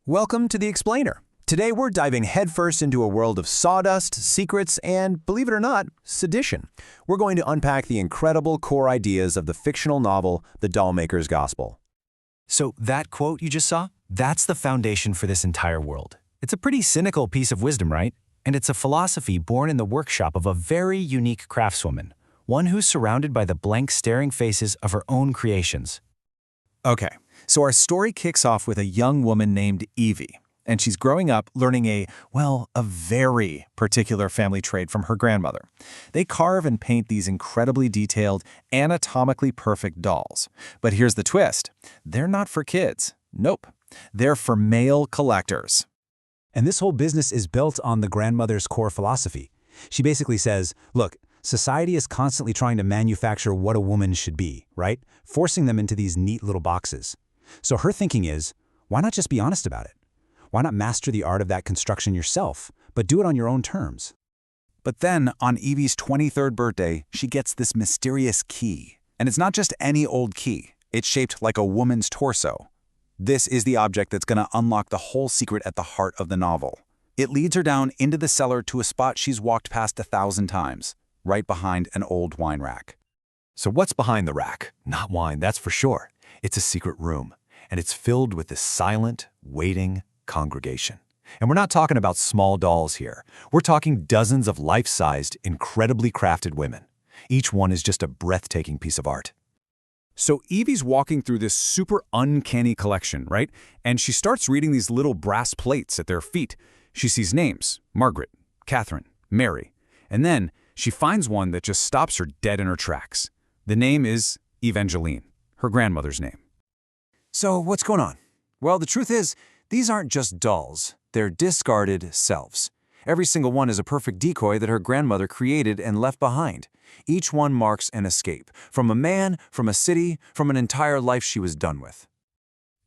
Welcome to The Explainer. Today we're diving headfirst into a world of sawdust, secrets, and, believe it or not, sedition. We're going to unpack the incredible core ideas of the fictional novel, The Dollmaker'S Gospel. So that quote you just saw, that's the foundation for this entire world. It's a pretty cynical piece of wisdom, right? And it's a philosophy born in the workshop of a very unique craftswoman, one who's surrounded by the blank staring faces of her own creations. Okay, so our story kicks off with a young woman named Evie, and she's growing up learning a very particular family trade from her grandmother. They carve and paint these incredibly detailed, anatomically perfect dolls. But here's the twist. They're not for kids. Nope. They're for male collectors. And this whole business is built on the grandmother's core philosophy. She basically says, look, society is constantly trying to manufacture what a woman should be, right? Forcing them into these neat little boxes. So her thinking is, why not just be honest about it? Why not master the art of that construction yourself, but do it on your own terms? But then, on Evie's 23rd birthday, she gets this mysterious key. And it's not just any old key. It's shaped like a woman's torso. This is the object that's going to unlock the whole secret at the heart of the novel. It leads her down into the cellar to a spot she's walked past 1,000 times, right behind an old wine rack. So what's behind the rack? Not wine, that's for sure. It's a secret room, and it's filled with this silent, waiting congregation. And we're not talking about small dolls here. We're talking dozens of life-sized, incredibly crafted women. Each one is just a breathtaking piece of art. So Evie's walking through this super uncanny collection, right? And she starts reading these little brass plates at their feet. She sees names, Margaret, Catherine, Mary, and then she finds one that just stops her dead in her tracks. The name is Evangeline, her grandmother's name. So what's going on? Well, the truth is, these aren't just dolls. They're discarded selves. Every single one is a perfect decoy that her grandmother created and left behind. Each one marks an escape, from a man, from a city, from an entire life she was done with.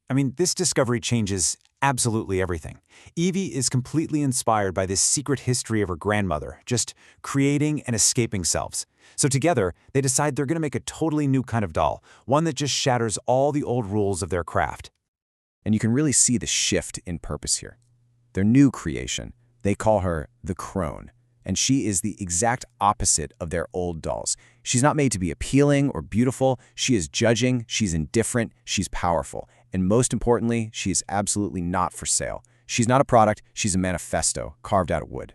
I mean, this discovery changes absolutely everything. Evie is completely inspired by this secret history of her grandmother, just creating and escaping selves. So together, they decide they're going to make a totally new kind of doll, one that just shatters all the old rules of their craft. And you can really see the shift in purpose here. Their new creation, they call her the crone, and she is the exact opposite of their old dolls. She's not made to be appealing or beautiful. She is judging, she's indifferent, she's powerful. And most importantly, she is absolutely not for sale. She's not a product, she's a manifesto carved out of wood.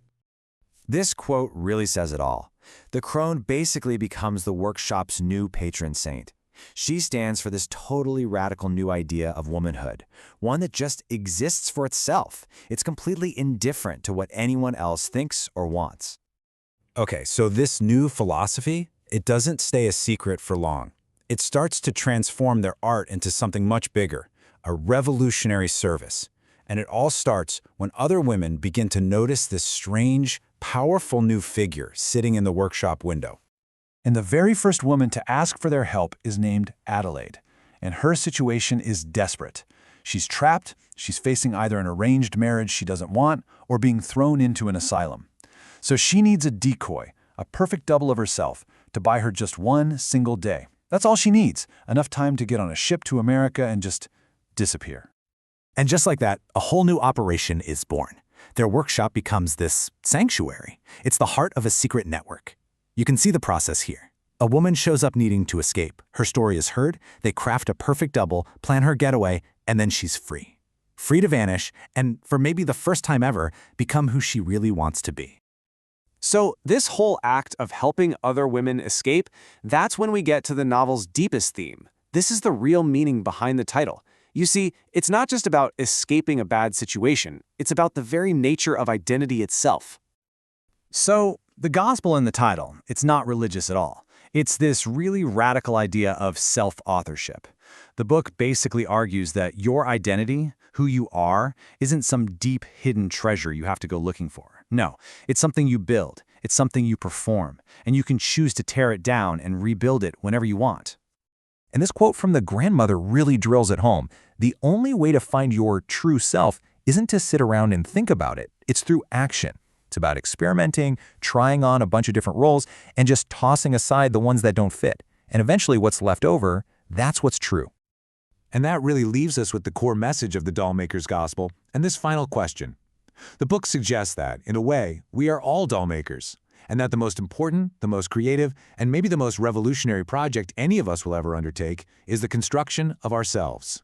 This quote really says it all. The crone basically becomes the workshop's new patron saint. She stands for this totally radical new idea of womanhood, one that just exists for itself. It's completely indifferent to what anyone else thinks or wants. Okay, so this new philosophy, it doesn't stay a secret for long. It starts to transform their art into something much bigger, a revolutionary service. And it all starts when other women begin to notice this strange, powerful new figure sitting in the workshop window. And the very first woman to ask for their help is named Adelaide, and her situation is desperate. She's trapped, she's facing either an arranged marriage she doesn't want or being thrown into an asylum. So she needs a decoy, a perfect double of herself, to buy her just one single day. That's all she needs, enough time to get on a ship to America and just disappear. And just like that, a whole new operation is born. Their workshop becomes this sanctuary. It's the heart of a secret network. You can see the process here. A woman shows up needing to escape. Her story is heard, they craft a perfect double, plan her getaway, and then she's free. Free to vanish, and for maybe the first time ever, become who she really wants to be. So this whole act of helping other women escape, that's when we get to the novel's deepest theme. This is the real meaning behind the title. You see, it's not just about escaping a bad situation, it's about the very nature of identity itself. So, the gospel in the title, it's not religious at all. It's this really radical idea of self-authorship. The book basically argues that your identity, who you are, isn't some deep hidden treasure you have to go looking for. No, it's something you build, it's something you perform, and you can choose to tear it down and rebuild it whenever you want. And this quote from the grandmother really drills it home. The only way to find your true self isn't to sit around and think about it. It's through action. It's about experimenting, trying on a bunch of different roles, and just tossing aside the ones that don't fit. And eventually what's left over, that's what's true. And that really leaves us with the core message of the Dollmaker's Gospel and this final question. The book suggests that, in a way, we are all dollmakers, and that the most important, the most creative, and maybe the most revolutionary project any of us will ever undertake is the construction of ourselves.